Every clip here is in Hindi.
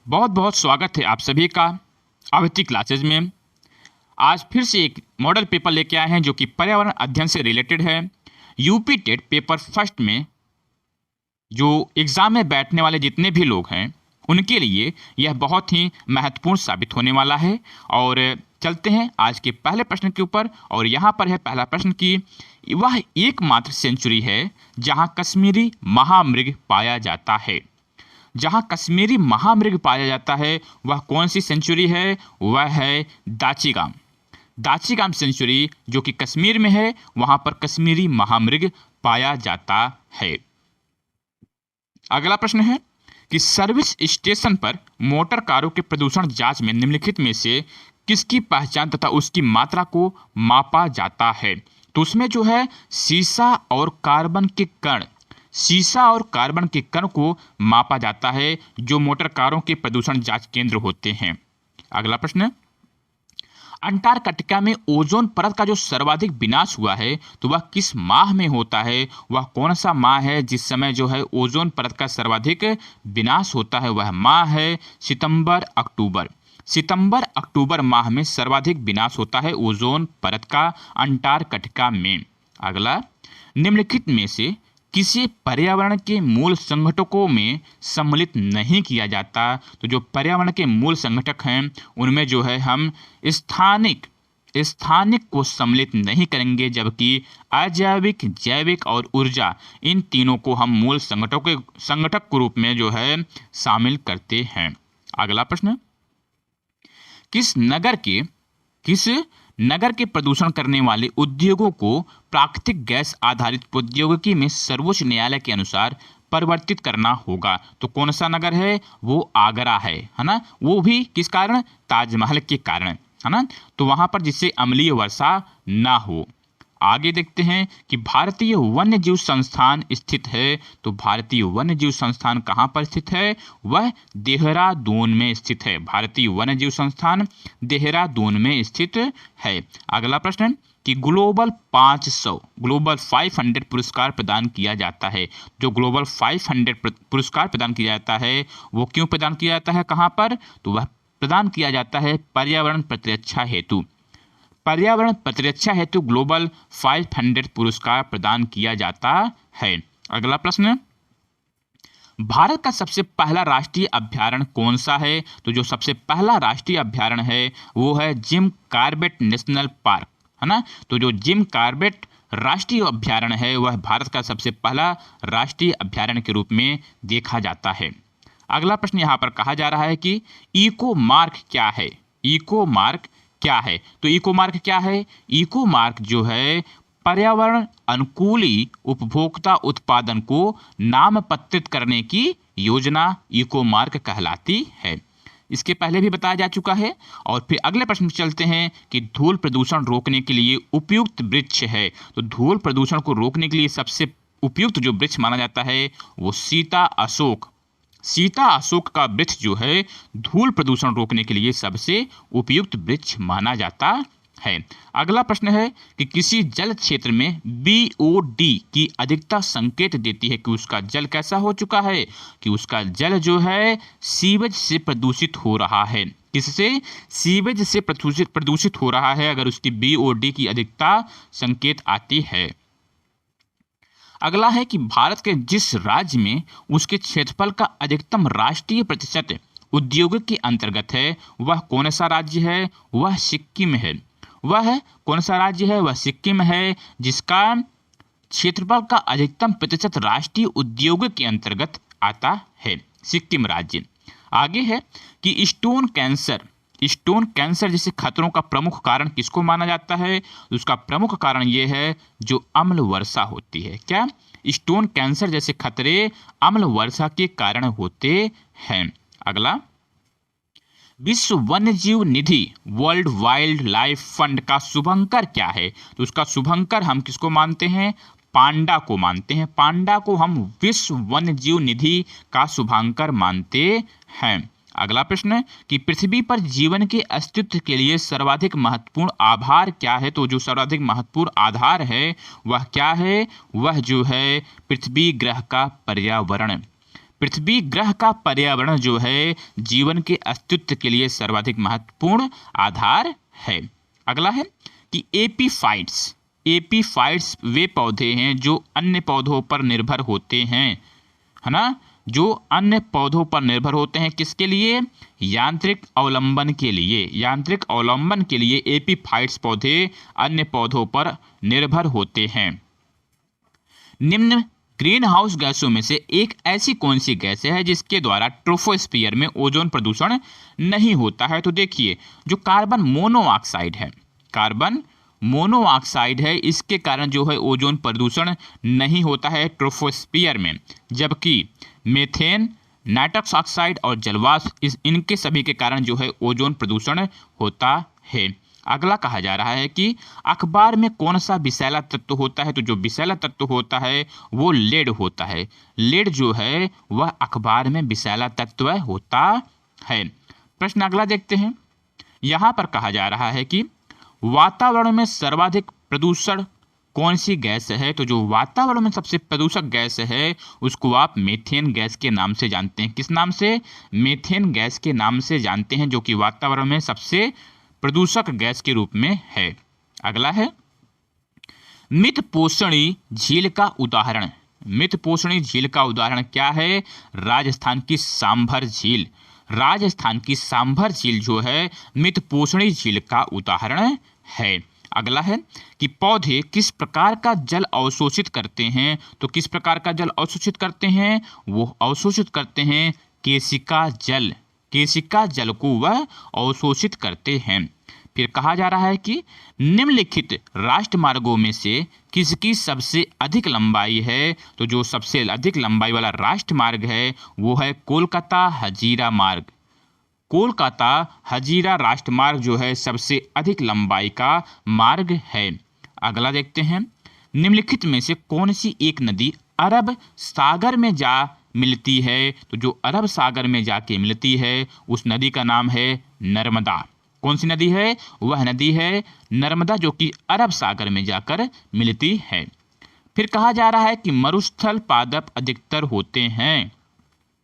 बहुत बहुत स्वागत है आप सभी का अवधि क्लासेज में। आज फिर से एक मॉडल पेपर लेके आए हैं जो कि पर्यावरण अध्ययन से रिलेटेड है। यूपी टेट पेपर फर्स्ट में जो एग्ज़ाम में बैठने वाले जितने भी लोग हैं उनके लिए यह बहुत ही महत्वपूर्ण साबित होने वाला है। और चलते हैं आज के पहले प्रश्न के ऊपर। और यहाँ पर है पहला प्रश्न कि वह एकमात्र सेंचुरी है जहाँ कश्मीरी महामृग पाया जाता है। जहां कश्मीरी महामृग पाया जाता है वह कौन सी सेंचुरी है? वह है दाचिगाम। दाचिगाम सेंचुरी जो कि कश्मीर में है, वहां पर कश्मीरी महामृग पाया जाता है। अगला प्रश्न है कि सर्विस स्टेशन पर मोटर कारों के प्रदूषण जांच में निम्नलिखित में से किसकी पहचान तथा उसकी मात्रा को मापा जाता है? तो उसमें जो है सीसा और कार्बन के कण, सीसा और कार्बन के कण को मापा जाता है जो मोटर कारों के प्रदूषण जांच केंद्र होते हैं। अगला प्रश्न, अंटार्कटिका में ओजोन परत का जो सर्वाधिक विनाश हुआ है तो वह किस माह में होता है? वह कौन सा माह है जिस समय जो है ओजोन परत का सर्वाधिक विनाश होता है? वह माह है सितंबर अक्टूबर। सितंबर अक्टूबर माह में सर्वाधिक विनाश होता है ओजोन परत का अंटार्कटिका में। अगला, निम्नलिखित में से किसी पर्यावरण के मूल संगठकों में सम्मिलित नहीं किया जाता? तो जो पर्यावरण के मूल संगठक हैं उनमें जो है हम स्थानिक को सम्मिलित नहीं करेंगे, जबकि अजैविक, जैविक और ऊर्जा, इन तीनों को हम मूल संगठक के रूप में जो है शामिल करते हैं। अगला प्रश्न, किस नगर के प्रदूषण करने वाले उद्योगों को प्राकृतिक गैस आधारित प्रौद्योगिकी में सर्वोच्च न्यायालय के अनुसार परिवर्तित करना होगा? तो कौन सा नगर है? वो आगरा है ना। वो भी किस कारण? ताजमहल के कारण, है ना। तो वहां पर जिससे अम्लीय वर्षा ना हो। आगे देखते हैं कि भारतीय वन्य जीव संस्थान स्थित है। तो भारतीय वन्य जीव संस्थान कहाँ पर स्थित है? वह देहरादून में स्थित है। भारतीय वन्य जीव संस्थान देहरादून में स्थित है। अगला प्रश्न कि ग्लोबल 500 पुरस्कार प्रदान किया जाता है। जो ग्लोबल 500 पुरस्कार प्रदान किया जाता है वो क्यों प्रदान किया जाता है? कहाँ पर? तो वह प्रदान किया जाता है पर्यावरण प्रतिरक्षा हेतु। पर्यावरण प्रतिरक्षा हेतु ग्लोबल 500 पुरस्कार प्रदान किया जाता है। अगला प्रश्न, भारत का सबसे पहला राष्ट्रीय अभ्यारण्य कौन सा है? तो जो सबसे पहला राष्ट्रीय अभ्यारण्य है वो है जिम कॉर्बेट नेशनल पार्क, है ना। तो जो जिम कॉर्बेट राष्ट्रीय अभ्यारण्य है वह भारत का सबसे पहला राष्ट्रीय अभ्यारण्य के रूप में देखा जाता है। अगला प्रश्न यहाँ पर कहा जा रहा है कि इको मार्क क्या है? इको मार्क क्या है? तो इको मार्क क्या है? इको मार्क जो है पर्यावरण अनुकूली उपभोक्ता उत्पादन को नामपत्रित करने की योजना इको मार्क कहलाती है। इसके पहले भी बताया जा चुका है। और फिर अगले प्रश्न में चलते हैं कि धूल प्रदूषण रोकने के लिए उपयुक्त वृक्ष है। तो धूल प्रदूषण को रोकने के लिए सबसे उपयुक्त जो वृक्ष माना जाता है वो सीता अशोक का वृक्ष जो है धूल प्रदूषण रोकने के लिए सबसे उपयुक्त वृक्ष माना जाता है। अगला प्रश्न है कि किसी जल क्षेत्र में BOD की अधिकता संकेत देती है कि उसका जल कैसा हो चुका है? कि उसका जल जो है सीवेज से प्रदूषित हो रहा है। किससे? सीवेज से प्रदूषित हो रहा है अगर उसकी BOD की अधिकता संकेत आती है। अगला है कि भारत के जिस राज्य में उसके क्षेत्रफल का अधिकतम राष्ट्रीय प्रतिशत उद्योगों के अंतर्गत है वह कौन सा राज्य है? वह सिक्किम है। वह कौन सा राज्य है? वह सिक्किम है जिसका क्षेत्रफल का अधिकतम प्रतिशत राष्ट्रीय उद्योगों के अंतर्गत आता है, सिक्किम राज्य। आगे है कि स्टोन कैंसर जैसे खतरों का प्रमुख कारण किसको माना जाता है? उसका प्रमुख कारण यह है जो अम्ल वर्षा होती है। क्या? स्टोन कैंसर जैसे खतरे अम्ल वर्षा के कारण होते हैं। अगला, विश्व वन्य जीव निधि वर्ल्ड वाइल्ड लाइफ फंड का शुभंकर क्या है? तो उसका शुभंकर हम किसको मानते हैं? पांडा को मानते हैं। पांडा को हम विश्व वन्य जीव निधि का शुभंकर मानते हैं। अगला प्रश्न कि पृथ्वी पर जीवन के अस्तित्व के लिए सर्वाधिक महत्वपूर्ण आधार क्या है? तो जो सर्वाधिक महत्वपूर्ण आधार है वह क्या है? वह जो है पृथ्वी ग्रह का पर्यावरण। पृथ्वी ग्रह का पर्यावरण जो है जीवन के अस्तित्व के लिए सर्वाधिक महत्वपूर्ण आधार है। अगला है कि एपीफाइट्स वे पौधे हैं जो अन्य पौधों पर निर्भर होते हैं, है ना, जो अन्य पौधों पर निर्भर होते हैं किसके लिए? यांत्रिक अवलंबन के लिए। यांत्रिक अवलंबन के लिए एपीफाइट्स पौधे अन्य पौधों पर निर्भर होते हैं। निम्न ग्रीन हाउस गैसों में से एक ऐसी कौन सी गैस है जिसके द्वारा ट्रोपोस्फियर में ओजोन प्रदूषण नहीं होता है? तो देखिए, जो कार्बन मोनोऑक्साइड है, कार्बन मोनोऑक्साइड है, इसके कारण जो है ओजोन प्रदूषण नहीं होता है ट्रोपोस्फियर में, जबकि मीथेन, नाइट्रस ऑक्साइड और जलवाष्प इनके सभी के कारण जो है ओजोन प्रदूषण होता है। अगला कहा जा रहा है कि अखबार में कौन सा विषैला तत्व होता है? तो जो विषैला तत्व होता है वो लेड होता है। लेड जो है वह अखबार में विषैला तत्व होता है। प्रश्न अगला देखते हैं। यहाँ पर कहा जा रहा है कि वातावरण में सर्वाधिक प्रदूषण कौन सी गैस है? तो जो वातावरण में सबसे प्रदूषक गैस है उसको आप मीथेन गैस के नाम से जानते हैं। किस नाम से? मीथेन गैस के नाम से जानते हैं, जो कि वातावरण में सबसे प्रदूषक गैस के रूप में है। अगला है मितपोषणी झील का उदाहरण। मितपोषणी झील का उदाहरण क्या है? राजस्थान की सांभर झील। राजस्थान की सांभर झील जो है मितपोषणी झील का उदाहरण है। अगला है कि पौधे किस प्रकार का जल अवशोषित करते हैं? तो किस प्रकार का जल अवशोषित करते हैं? वो अवशोषित करते हैं केशिका जल। केशिका जल को वह अवशोषित करते हैं। फिर कहा जा रहा है कि निम्नलिखित राष्ट्रमार्गों में से किसकी सबसे अधिक लंबाई है? तो जो सबसे अधिक लंबाई वाला राष्ट्रमार्ग है वो है कोलकाता हजीरा मार्ग। कोलकाता हजीरा राष्ट्रमार्ग जो है सबसे अधिक लंबाई का मार्ग है। अगला देखते हैं। निम्नलिखित में से कौन सी एक नदी अरब सागर में जा मिलती है? तो जो अरब सागर में जाके मिलती है उस नदी का नाम है नर्मदा। कौन सी नदी है? वह नदी है नर्मदा, जो कि अरब सागर में जाकर मिलती है। फिर कहा जा रहा है कि मरुस्थल पादप अधिकतर होते हैं।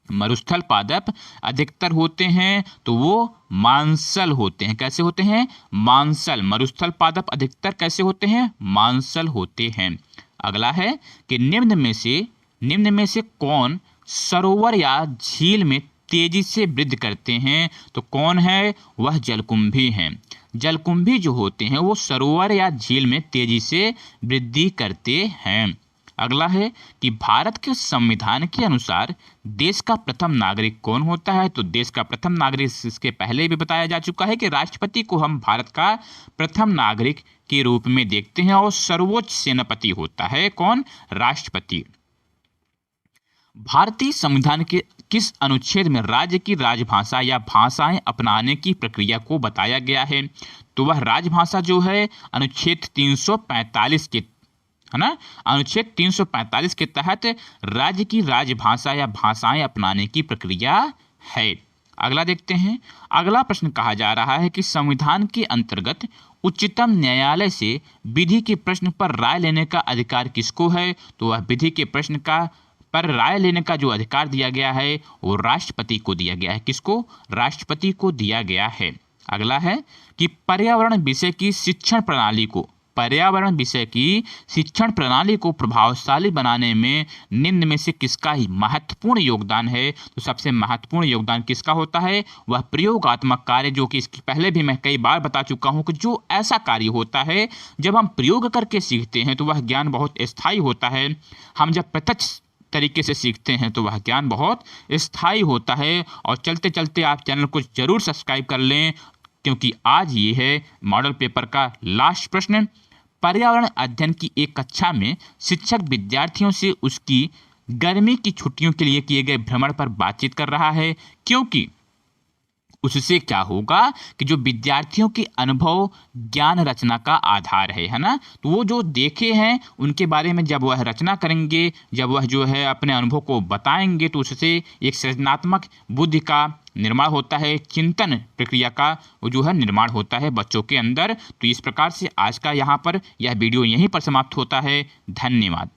मरुस्थल पादप अधिकतर होते हैं तो वो मांसल होते हैं। कैसे होते हैं? मांसल। मरुस्थल पादप अधिकतर कैसे होते हैं? मांसल होते हैं। अगला है कि निम्न में से कौन सरोवर या झील में तेजी से वृद्धि करते हैं? तो कौन है? वह जलकुंभी हैं। जलकुंभी जो होते हैं वो सरोवर या झील में तेजी से वृद्धि करते हैं। अगला है कि भारत के संविधान के अनुसार देश का प्रथम नागरिक कौन होता है? तो देश का प्रथम नागरिक, इसके पहले भी बताया जा चुका है कि राष्ट्रपति को हम भारत का प्रथम नागरिक के रूप में देखते हैं, और सर्वोच्च सेनापति होता है कौन? राष्ट्रपति। भारतीय संविधान के किस अनुच्छेद में राज्य की राजभाषा या भाषाएं अपनाने की प्रक्रिया को बताया गया है? तो वह राजभाषा जो है अनुच्छेद 345 के, है ना, अनुच्छेद 345 के तहत राज्य की राजभाषा या भाषाएं अपनाने की प्रक्रिया है। अगला देखते हैं। अगला प्रश्न कहा जा रहा है कि संविधान के अंतर्गत उच्चतम न्यायालय से विधि के प्रश्न पर राय लेने का अधिकार किसको है? तो वह विधि के प्रश्न पर राय लेने का जो अधिकार दिया गया है वो राष्ट्रपति को दिया गया है। किसको? राष्ट्रपति को दिया गया है। अगला है कि पर्यावरण विषय की शिक्षण प्रणाली को प्रभावशाली बनाने में निम्न में से किसका ही महत्वपूर्ण योगदान है? तो सबसे महत्वपूर्ण योगदान किसका होता है? वह प्रयोगात्मक कार्य, जो कि इसकी पहले भी मैं कई बार बता चुका हूं कि जो ऐसा कार्य होता है जब हम प्रयोग करके सीखते हैं तो वह ज्ञान बहुत स्थायी होता है। हम जब प्रत्यक्ष तरीके से सीखते हैं तो वह ज्ञान बहुत स्थायी होता है। और चलते चलते आप चैनल को जरूर सब्सक्राइब कर लें, क्योंकि आज ये है मॉडल पेपर का लास्ट प्रश्न। पर्यावरण अध्ययन की एक कक्षा में शिक्षक विद्यार्थियों से उसकी गर्मी की छुट्टियों के लिए किए गए भ्रमण पर बातचीत कर रहा है, क्योंकि उससे क्या होगा कि जो विद्यार्थियों के अनुभव ज्ञान रचना का आधार है ना, तो वो जो देखे हैं उनके बारे में जब वह रचना करेंगे, जब वह जो है अपने अनुभव को बताएंगे, तो उससे एक सृजनात्मक बुद्धि का निर्माण होता है, चिंतन प्रक्रिया का वो जो है निर्माण होता है बच्चों के अंदर। तो इस प्रकार से आज का यहाँ पर यह वीडियो यहीं पर समाप्त होता है। धन्यवाद।